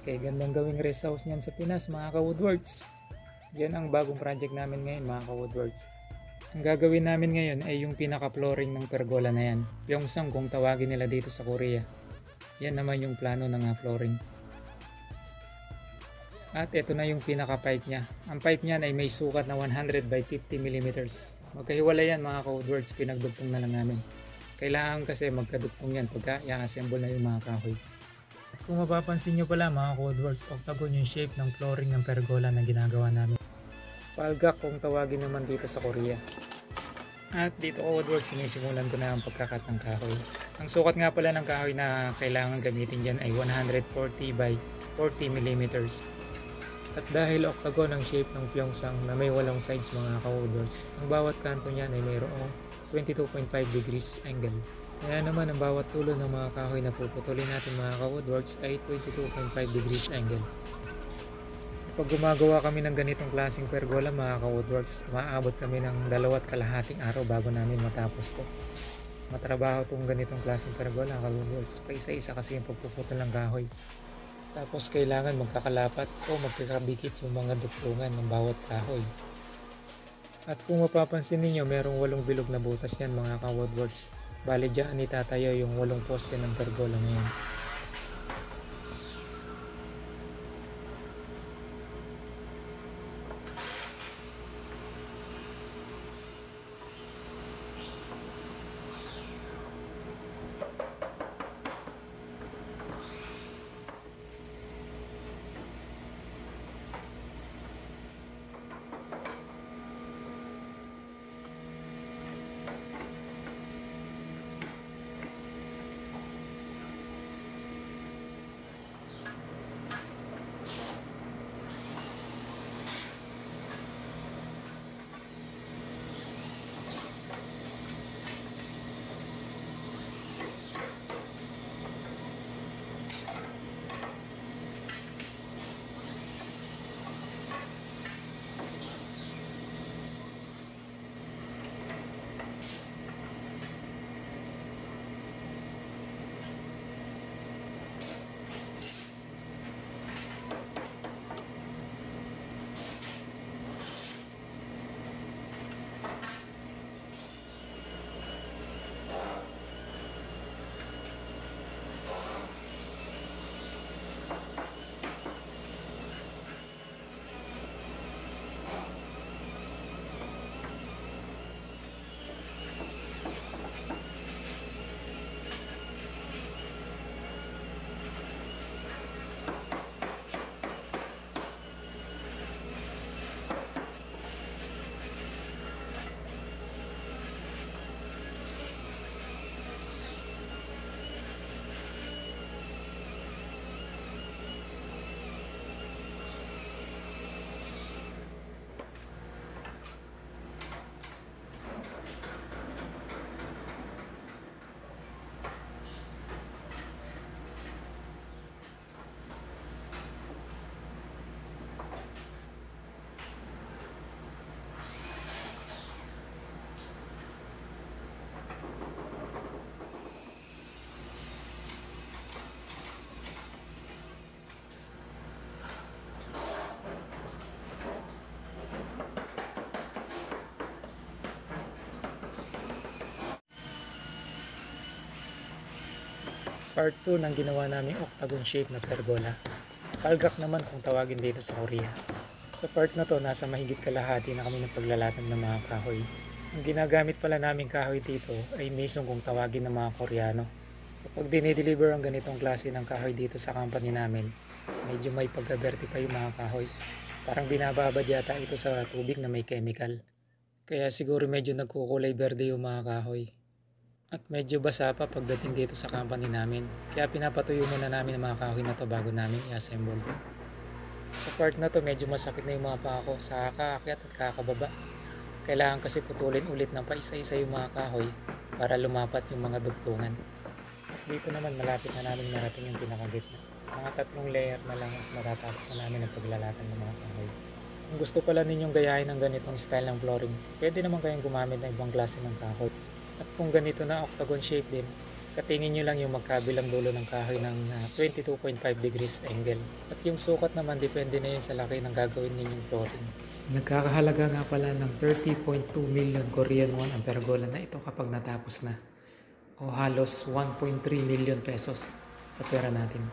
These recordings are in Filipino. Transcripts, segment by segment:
Kaya gandang gawing rest house niyan sa Pinas mga ka-woodworks. Yan ang bagong project namin ngayon mga ka-woodworks. Ang gagawin namin ngayon ay yung pinaka-flooring ng pergola na yan. Pyeongseong kung tawagin nila dito sa Korea. Yan naman yung plano ng flooring. At ito na yung pinaka-pipe niya. Ang pipe niyan ay may sukat na 100 by 50 mm. Magkahiwalay yan mga ka-woodworks, pinagdugtong na lang namin. Kailangan kasi magkadugtong yan pagka i-assemble na yung mga kahoy. Kung mapapansin nyo pala mga ka-woodworks, octagon yung shape ng flooring ng pergola na ginagawa namin. Palgak kung tawagin naman dito sa Korea. At dito ka-woodworks, sinisimulan ko na ang pagkakat ng kahoy. Ang sukat nga pala ng kahoy na kailangan gamitin dyan ay 140 by 40 mm. At dahil octagon ang shape ng Pyeongseong na may 8 sides mga ka-woodworks, ang bawat kanto niyan ay mayroong 22.5 degrees angle. Kaya naman ang bawat tulo ng mga kahoy na puputulin natin mga ka-woodworks ay 22.5 degrees angle. Pag gumagawa kami ng ganitong klaseng pergola mga ka-woodworks, maaabot kami ng 2.5 araw bago namin matapos to. Matrabaho tong ganitong klaseng pergola ka-woodworks, pa isa-isa kasi yung pagpuputol ng kahoy. Tapos kailangan magkakalapat o magkakabikit yung mga dugtungan ng bawat kahoy. At kung mapapansin niyo, merong 8 bilog na butas yan mga ka-woodworks. Bali dyan itatayo yung 8 poste ng pergola na yan. Part 2 ng ginawa naming octagon shape na pergola. Palgak naman kung tawagin dito sa Korea. Sa part na to, nasa mahigit kalahati na kami ng paglalatag ng mga kahoy. Ang ginagamit pala naming kahoy dito ay mason kung tawagin ng mga Koreano. Kapag dinideliver ang ganitong klase ng kahoy dito sa company namin, medyo may pagka-verte pa yung mga kahoy. Parang binababad yata ito sa tubig na may chemical. Kaya siguro medyo nagkukulay berde yung mga kahoy. At medyo basa pa pagdating dito sa company namin. Kaya pinapatuyo muna namin ang mga kahoy na to bago namin i-assemble. Sa part na to medyo masakit na yung mga paa ko sa kakaakyat at kakababa. Kailangan kasi putulin ulit ng paisa-isa yung mga kahoy para lumapat yung mga dugtungan. At dito naman malapit na namin marating yung pinakagitna. Mga 3 layer na lang at matatapos na namin ang paglalatan ng mga kahoy. Kung gusto pala ninyong gayahin ng ganitong style ng flooring, pwede naman kayong gumamit ng ibang klase ng kahoy. At kung ganito na octagon shape din, Katingin nyo lang yung magkabilang dulo ng kahoy ng 22.5 degrees angle. At yung sukat naman, depende na yun sa laki ng gagawin ninyong plotting. Nagkakahalaga nga pala ng 30.2 million Korean won ang pergola na ito kapag natapos na. O halos 1.3 million pesos sa pera natin.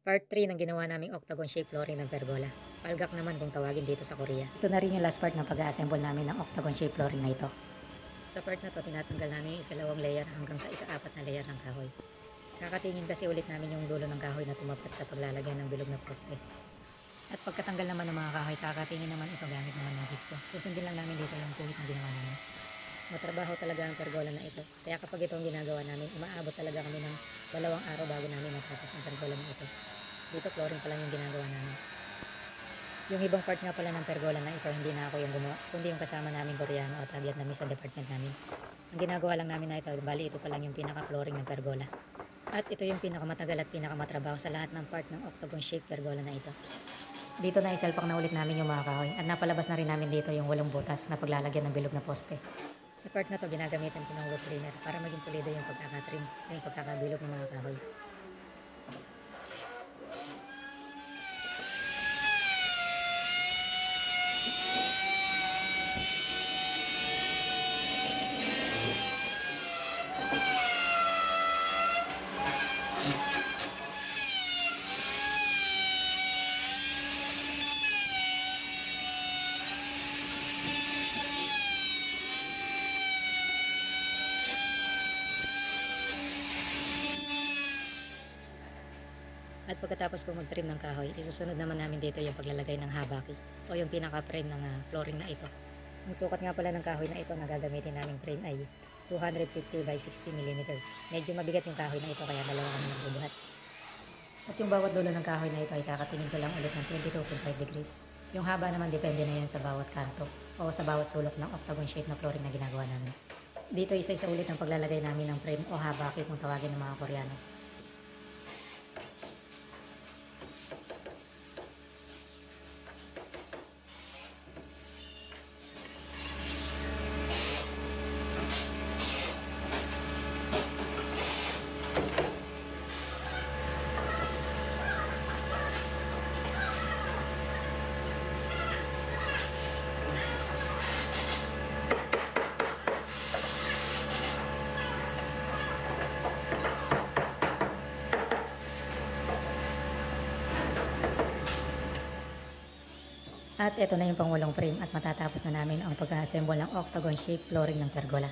Part 3 ng ginawa naming octagon shape flooring ng pergola. Palgak naman kung tawagin dito sa Korea. Ito na rin yung last part ng pag-assemble namin ng octagon shape flooring na ito. Sa part na to, tinatanggal namin yung ikalawang layer hanggang sa ika-apat na layer ng kahoy. Kakatingin kasi ulit namin yung dulo ng kahoy na tumapat sa paglalagyan ng bilog na poste. At pagkatanggal naman ng mga kahoy, kakatingin naman ito gamit naman ng jigsaw. Susundin lang namin dito yung kulit na ginawa namin. Matrabaho talaga ang pergola na ito. Kaya kapag ito ang ginagawa namin, umaabot talaga kami ng 2 araw bago namin matapos ang pergola na ito. Dito flooring pa lang yung ginagawa namin. Yung ibang part nga pala ng pergola na ito, hindi na ako yung gumawa, kundi yung kasama namin Koreano at Vietnamese sa department namin. Ang ginagawa lang namin na ito, bali ito pa lang yung pinaka-flooring ng pergola. At ito yung pinakamatagal at pinakamatrabaho sa lahat ng part ng octagon shape pergola na ito. Dito na isalpak na ulit namin yung mga kahoy at napalabas na rin namin dito yung 8 butas na paglalagyan ng bilog na poste. Sa part na to, ginagamitan ko ng wood trimmer para maging pulido yung pagkakatrim, yung pagkakabilog ng mga kahoy. At pagkatapos ko mag-trim ng kahoy, isusunod naman namin dito yung paglalagay ng habaki o yung pinaka-frame ng flooring na ito. Ang sukat nga pala ng kahoy na ito na gagamitin naming frame ay 250 by 60 mm. Medyo mabigat yung kahoy na ito kaya dalawa kami nagbubuhat. At yung bawat dulo ng kahoy na ito ay kakatingin ko lang ulit ng 22.5 degrees. Yung haba naman depende na yun sa bawat kanto o sa bawat sulok ng octagon shape na flooring na ginagawa namin. Dito isa-isa ulit ang paglalagay namin ng frame o habaki kung tawagin ng mga Koreano. At ito na yung pangulong frame at matatapos na namin ang pag-assemble ng octagon shape flooring ng pergola.